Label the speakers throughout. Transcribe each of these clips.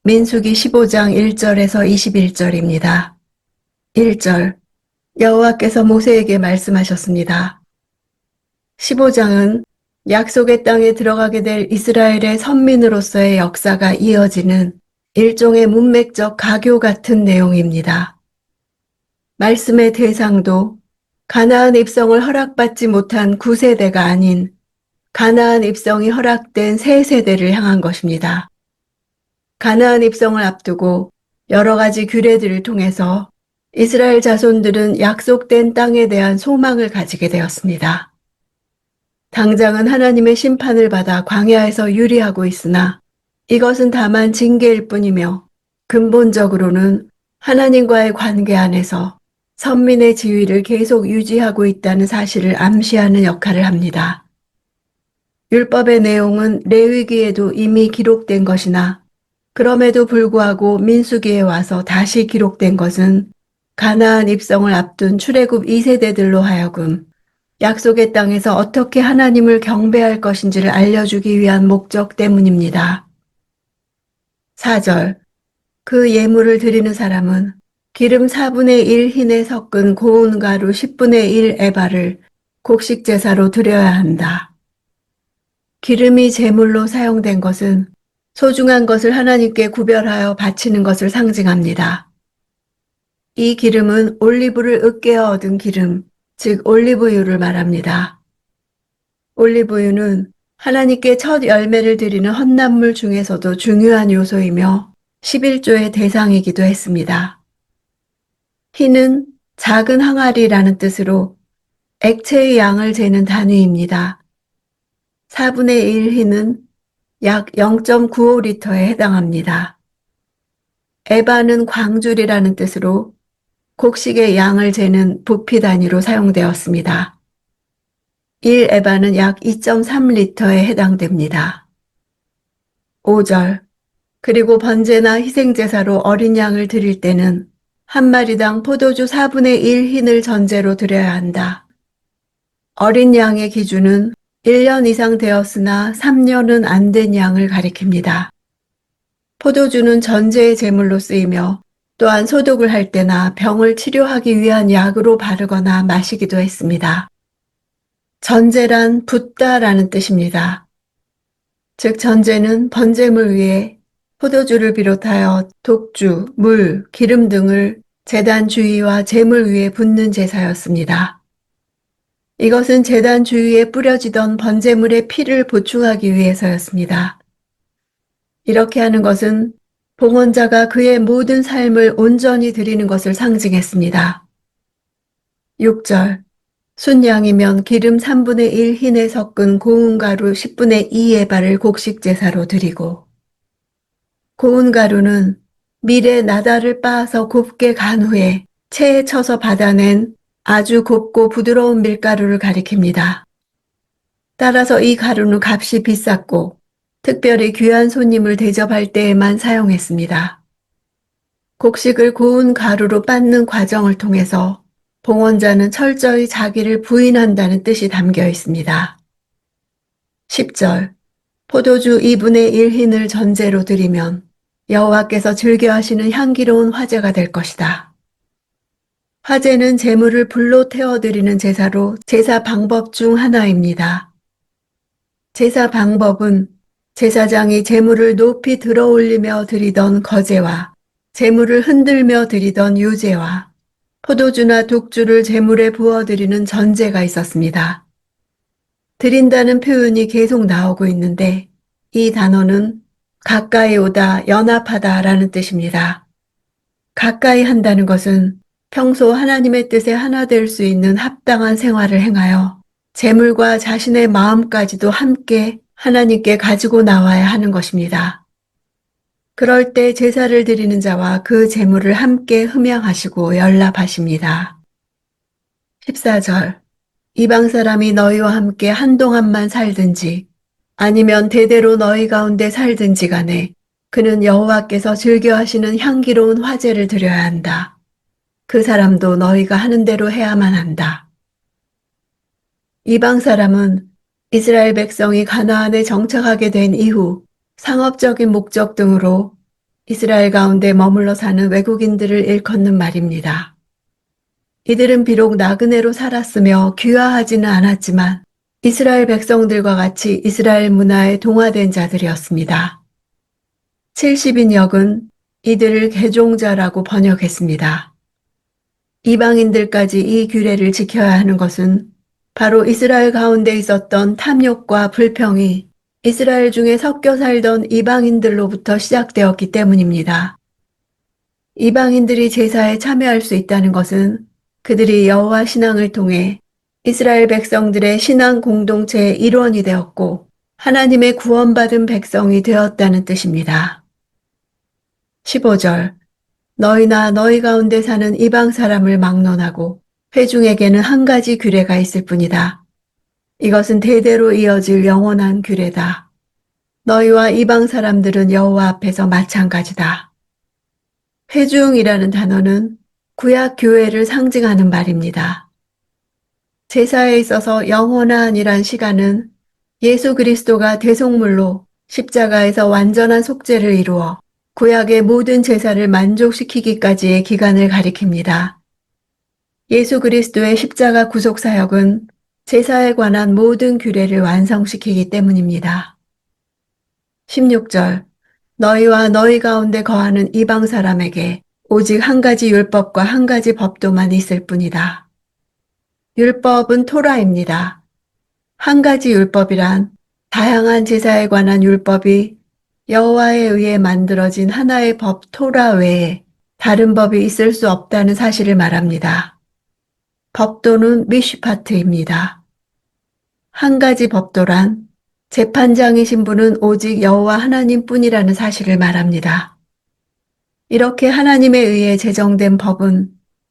Speaker 1: 민수기 15장 1절에서 21절입니다. 1절. 여호와께서 모세에게 말씀하셨습니다. 15장은 약속의 땅에 들어가게 될 이스라엘의 선민으로서의 역사가 이어지는 일종의 문맥적 가교 같은 내용입니다. 말씀의 대상도 가나안 입성을 허락받지 못한 9세대가 아닌 가나안 입성이 허락된 새 세대를 향한 것입니다. 가나안 입성을 앞두고 여러 가지 규례들을 통해서 이스라엘 자손들은 약속된 땅에 대한 소망을 가지게 되었습니다. 당장은 하나님의 심판을 받아 광야에서 유리하고 있으나 이것은 다만 징계일 뿐이며 근본적으로는 하나님과의 관계 안에서 선민의 지위를 계속 유지하고 있다는 사실을 암시하는 역할을 합니다. 율법의 내용은 레위기에도 이미 기록된 것이나 그럼에도 불구하고 민수기에 와서 다시 기록된 것은 가나안 입성을 앞둔 출애굽 2세대들로 하여금 약속의 땅에서 어떻게 하나님을 경배할 것인지를 알려주기 위한 목적 때문입니다. 4절. 그 예물을 드리는 사람은 기름 4분의 1 흰에 섞은 고운 가루 10분의 1 에바를 곡식 제사로 드려야 한다. 기름이 제물로 사용된 것은 소중한 것을 하나님께 구별하여 바치는 것을 상징합니다. 이 기름은 올리브를 으깨어 얻은 기름, 즉 올리브유를 말합니다. 올리브유는 하나님께 첫 열매를 드리는 헌납물 중에서도 중요한 요소이며 11조의 대상이기도 했습니다. 흰은 작은 항아리라는 뜻으로 액체의 양을 재는 단위입니다. 4분의 1 흰은 약 0.95리터에 해당합니다. 에바는 광줄이라는 뜻으로 곡식의 양을 재는 부피 단위로 사용되었습니다. 1에바는 약 2.3리터에 해당됩니다. 5절. 그리고 번제나 희생제사로 어린 양을 드릴 때는 한 마리당 포도주 4분의 1 흰을 전제로 드려야 한다. 어린 양의 기준은 1년 이상 되었으나 3년은 안 된 양을 가리킵니다. 포도주는 전제의 제물로 쓰이며 또한 소독을 할 때나 병을 치료하기 위한 약으로 바르거나 마시기도 했습니다. 전제란 붓다라는 뜻입니다. 즉 전제는 번제물 위에 포도주를 비롯하여 독주, 물, 기름 등을 제단 주위와 제물 위에 붓는 제사였습니다. 이것은 제단 주위에 뿌려지던 번제물의 피를 보충하기 위해서였습니다. 이렇게 하는 것은 봉헌자가 그의 모든 삶을 온전히 드리는 것을 상징했습니다. 6절. 순양이면 기름 3분의 1 흰에 섞은 고운 가루 10분의 2 에바를 곡식 제사로 드리고, 고운 가루는 밀에 나달을 빻아서 곱게 간 후에 체에 쳐서 받아낸 아주 곱고 부드러운 밀가루를 가리킵니다. 따라서 이 가루는 값이 비쌌고 특별히 귀한 손님을 대접할 때에만 사용했습니다. 곡식을 고운 가루로 빻는 과정을 통해서 봉헌자는 철저히 자기를 부인한다는 뜻이 담겨 있습니다. 10절. 포도주 2분의 1 흰을 전제로 드리면 여호와께서 즐겨하시는 향기로운 화제가 될 것이다. 화제는 제물을 불로 태워드리는 제사로 제사 방법 중 하나입니다. 제사 방법은 제사장이 제물을 높이 들어올리며 드리던 거제와 제물을 흔들며 드리던 유제와 포도주나 독주를 제물에 부어드리는 전제가 있었습니다. 드린다는 표현이 계속 나오고 있는데 이 단어는 가까이 오다, 연합하다 라는 뜻입니다. 가까이 한다는 것은 평소 하나님의 뜻에 하나 될 수 있는 합당한 생활을 행하여 제물과 자신의 마음까지도 함께 하나님께 가지고 나와야 하는 것입니다. 그럴 때 제사를 드리는 자와 그 제물을 함께 흠양하시고 연합하십니다. 14절. 이방 사람이 너희와 함께 한동안만 살든지 아니면 대대로 너희 가운데 살든지 간에 그는 여호와께서 즐겨하시는 향기로운 화제를 드려야 한다. 그 사람도 너희가 하는 대로 해야만 한다. 이방 사람은 이스라엘 백성이 가나안에 정착하게 된 이후 상업적인 목적 등으로 이스라엘 가운데 머물러 사는 외국인들을 일컫는 말입니다. 이들은 비록 나그네로 살았으며 귀화하지는 않았지만 이스라엘 백성들과 같이 이스라엘 문화에 동화된 자들이었습니다. 70인역은 이들을 개종자라고 번역했습니다. 이방인들까지 이 규례를 지켜야 하는 것은 바로 이스라엘 가운데 있었던 탐욕과 불평이 이스라엘 중에 섞여 살던 이방인들로부터 시작되었기 때문입니다. 이방인들이 제사에 참여할 수 있다는 것은 그들이 여호와 신앙을 통해 이스라엘 백성들의 신앙 공동체의 일원이 되었고 하나님의 구원받은 백성이 되었다는 뜻입니다. 15절 너희나 너희 가운데 사는 이방 사람을 막론하고 회중에게는 한 가지 규례가 있을 뿐이다. 이것은 대대로 이어질 영원한 규례다. 너희와 이방 사람들은 여호와 앞에서 마찬가지다. 회중이라는 단어는 구약 교회를 상징하는 말입니다. 제사에 있어서 영원한이란 시간은 예수 그리스도가 대속물로 십자가에서 완전한 속죄를 이루어 구약의 모든 제사를 만족시키기까지의 기간을 가리킵니다. 예수 그리스도의 십자가 구속 사역은 제사에 관한 모든 규례를 완성시키기 때문입니다. 16절 너희와 너희 가운데 거하는 이방 사람에게 오직 한 가지 율법과 한 가지 법도만 있을 뿐이다. 율법은 토라입니다. 한 가지 율법이란 다양한 제사에 관한 율법이 여호와에 의해 만들어진 하나의 법 토라 외에 다른 법이 있을 수 없다는 사실을 말합니다. 법도는 미슈파트입니다. 한 가지 법도란 재판장이신 분은 오직 여호와 하나님뿐이라는 사실을 말합니다. 이렇게 하나님에 의해 제정된 법은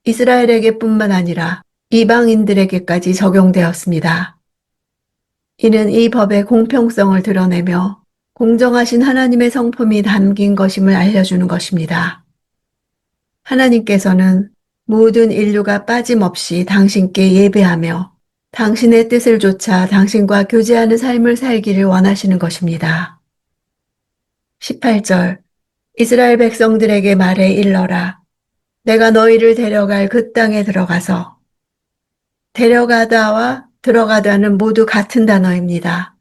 Speaker 1: 이스라엘에게뿐만 아니라 이방인들에게까지 적용되었습니다. 이는 이 법의 공평성을 드러내며 공정하신 하나님의 성품이 담긴 것임을 알려주는 것입니다. 하나님께서는 모든 인류가 빠짐없이 당신께 예배하며 당신의 뜻을 좇아 당신과 교제하는 삶을 살기를 원하시는 것입니다. 18절 이스라엘 백성들에게 말해 일러라. 내가 너희를 데려갈 그 땅에 들어가서 데려가다와 들어가다는 모두 같은 단어입니다.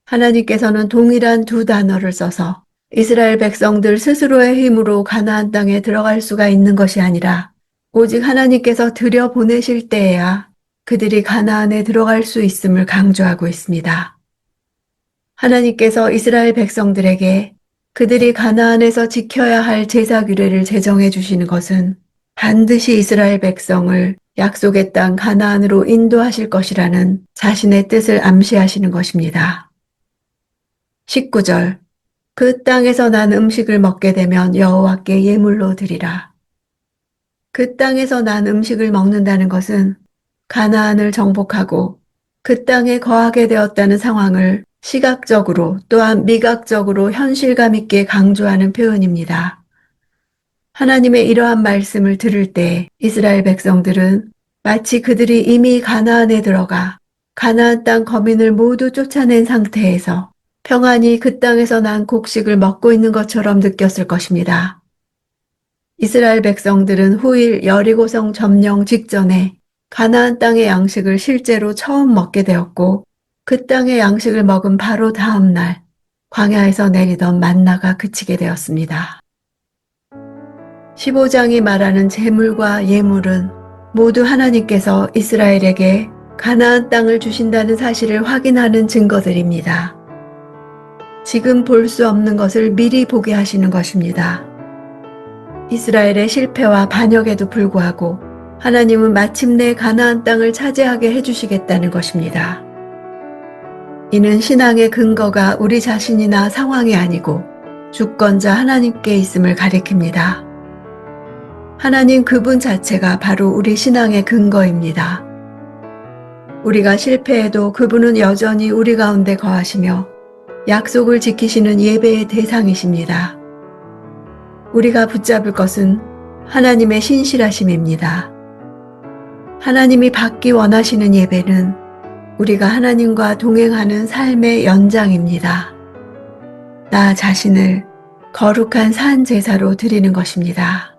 Speaker 1: 하나님께서는 동일한 두 단어를 써서 이스라엘 백성들 스스로의 힘으로 가나안 땅에 들어갈 수가 있는 것이 아니라 오직 하나님께서 들여보내실 때에야 그들이 가나안에 들어갈 수 있음을 강조하고 있습니다. 하나님께서 이스라엘 백성들에게 그들이 가나안에서 지켜야 할 제사 규례를 제정해 주시는 것은 반드시 이스라엘 백성을 약속의 땅 가나안으로 인도하실 것이라는 자신의 뜻을 암시하시는 것입니다. 19절 그 땅에서 난 음식을 먹게 되면 여호와께 예물로 드리라. 그 땅에서 난 음식을 먹는다는 것은 가나안을 정복하고 그 땅에 거하게 되었다는 상황을 시각적으로 또한 미각적으로 현실감 있게 강조하는 표현입니다. 하나님의 이러한 말씀을 들을 때 이스라엘 백성들은 마치 그들이 이미 가나안에 들어가 가나안 땅 거민을 모두 쫓아낸 상태에서 평안히 그 땅에서 난 곡식을 먹고 있는 것처럼 느꼈을 것입니다. 이스라엘 백성들은 후일 여리고성 점령 직전에 가나안 땅의 양식을 실제로 처음 먹게 되었고 그 땅의 양식을 먹은 바로 다음 날 광야에서 내리던 만나가 그치게 되었습니다. 15장이 말하는 제물과 예물은 모두 하나님께서 이스라엘에게 가나안 땅을 주신다는 사실을 확인하는 증거들입니다. 지금 볼 수 없는 것을 미리 보게 하시는 것입니다. 이스라엘의 실패와 반역에도 불구하고 하나님은 마침내 가나안 땅을 차지하게 해주시겠다는 것입니다. 이는 신앙의 근거가 우리 자신이나 상황이 아니고 주권자 하나님께 있음을 가리킵니다. 하나님 그분 자체가 바로 우리 신앙의 근거입니다. 우리가 실패해도 그분은 여전히 우리 가운데 거하시며 약속을 지키시는 예배의 대상이십니다. 우리가 붙잡을 것은 하나님의 신실하심입니다. 하나님이 받기 원하시는 예배는 우리가 하나님과 동행하는 삶의 연장입니다. 나 자신을 거룩한 산 제사로 드리는 것입니다.